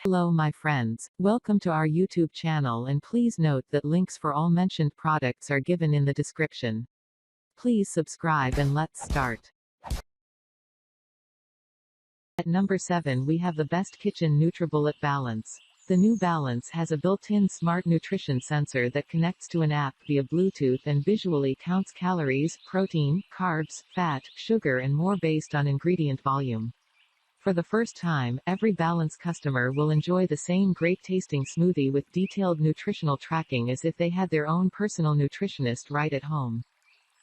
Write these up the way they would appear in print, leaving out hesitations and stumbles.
Hello my friends, welcome to our YouTube channel and please note that links for all mentioned products are given in the description. Please subscribe and let's start. At number 7 we have the best kitchen NutriBullet Balance. The new Balance has a built-in smart nutrition sensor that connects to an app via Bluetooth and visually counts calories, protein, carbs, fat, sugar and more based on ingredient volume. For the first time, every Balance customer will enjoy the same great-tasting smoothie with detailed nutritional tracking as if they had their own personal nutritionist right at home.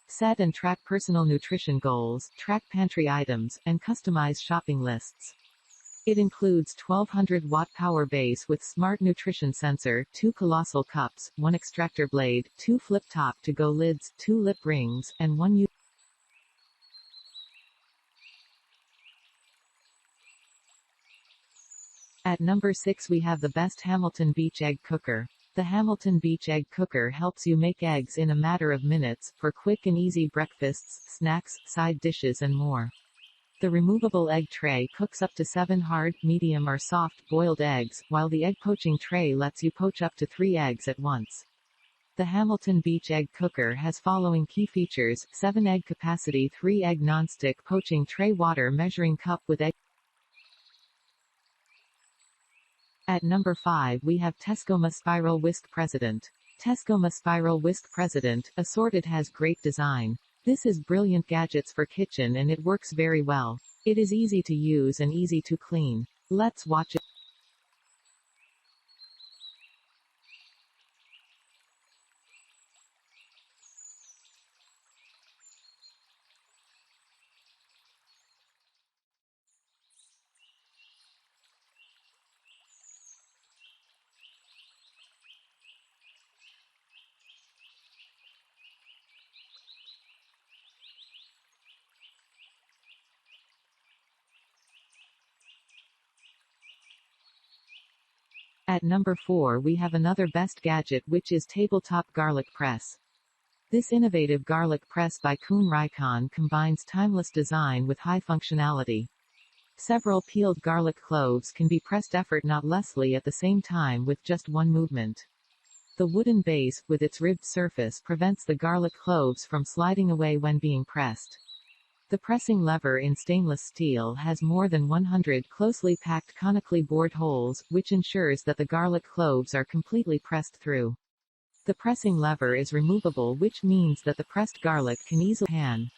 Set and track personal nutrition goals, track pantry items, and customize shopping lists. It includes 1200-watt power base with smart nutrition sensor, 2 colossal cups, 1 extractor blade, 2 flip-top to-go lids, 2 lip rings, and 1 At number 6 we have the best Hamilton Beach Egg Cooker. The Hamilton Beach Egg Cooker helps you make eggs in a matter of minutes, for quick and easy breakfasts, snacks, side dishes and more. The removable egg tray cooks up to 7 hard, medium or soft, boiled eggs, while the egg poaching tray lets you poach up to 3 eggs at once. The Hamilton Beach Egg Cooker has following key features: 7 egg capacity, 3 egg nonstick poaching tray, water measuring cup with egg. At number 5 we have Tescoma Spiral Whisk President. Tescoma Spiral Whisk President, assorted has great design. This is brilliant gadgets for kitchen and it works very well. It is easy to use and easy to clean. Let's watch it. At number 4 we have another best gadget, which is Tabletop Garlic Press. This innovative garlic press by Kuhn Rikon combines timeless design with high functionality. Several peeled garlic cloves can be pressed effortlessly at the same time with just one movement. The wooden base, with its ribbed surface, prevents the garlic cloves from sliding away when being pressed. The pressing lever in stainless steel has more than 100 closely packed conically bored holes, which ensures that the garlic cloves are completely pressed through. The pressing lever is removable, which means that the pressed garlic can easily pan.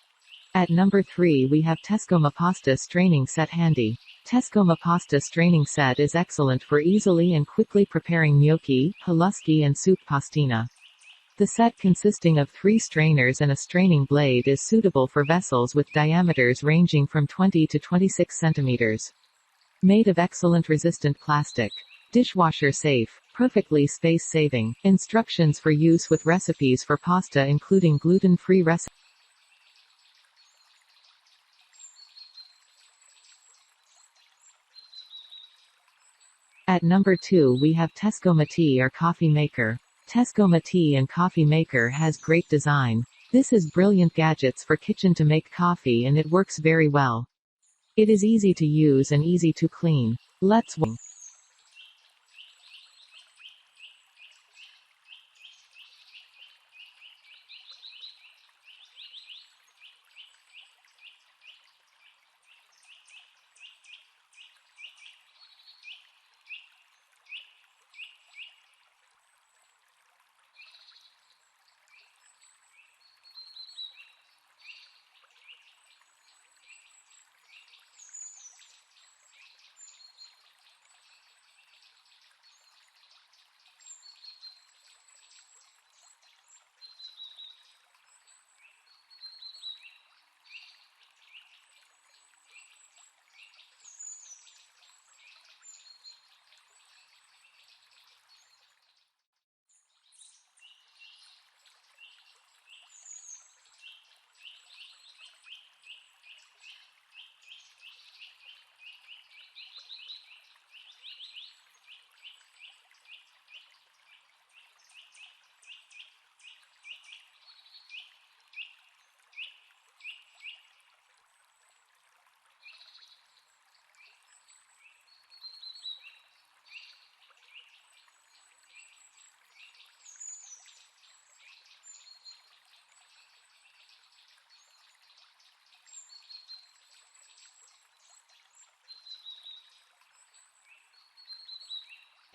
At number 3 we have Tescoma Pasta Straining Set Handy. Tescoma Pasta Straining Set is excellent for easily and quickly preparing gnocchi, haluski and soup pastina. The set, consisting of 3 strainers and a straining blade, is suitable for vessels with diameters ranging from 20 to 26 centimeters. Made of excellent resistant plastic. Dishwasher safe. Perfectly space-saving. Instructions for use with recipes for pasta including gluten-free recipes. At number 2 we have Tescoma Tea or Coffee Maker. Tescoma Tea and Coffee Maker has great design. This is brilliant gadgets for kitchen to make coffee and it works very well. It is easy to use and easy to clean. Let's watch.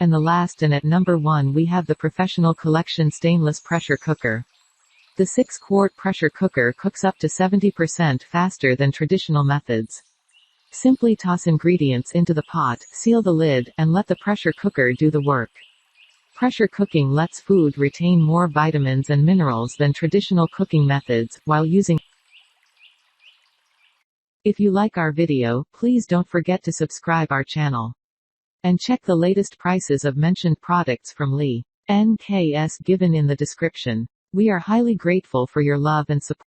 And the last, and at number 1, we have the Professional Collection Stainless Pressure Cooker. The 6-quart pressure cooker cooks up to 70% faster than traditional methods. Simply toss ingredients into the pot, seal the lid, and let the pressure cooker do the work. Pressure cooking lets food retain more vitamins and minerals than traditional cooking methods, while using. If you like our video, please don't forget to subscribe our channel. And check the latest prices of mentioned products from Lee NKS given in the description. We are highly grateful for your love and support.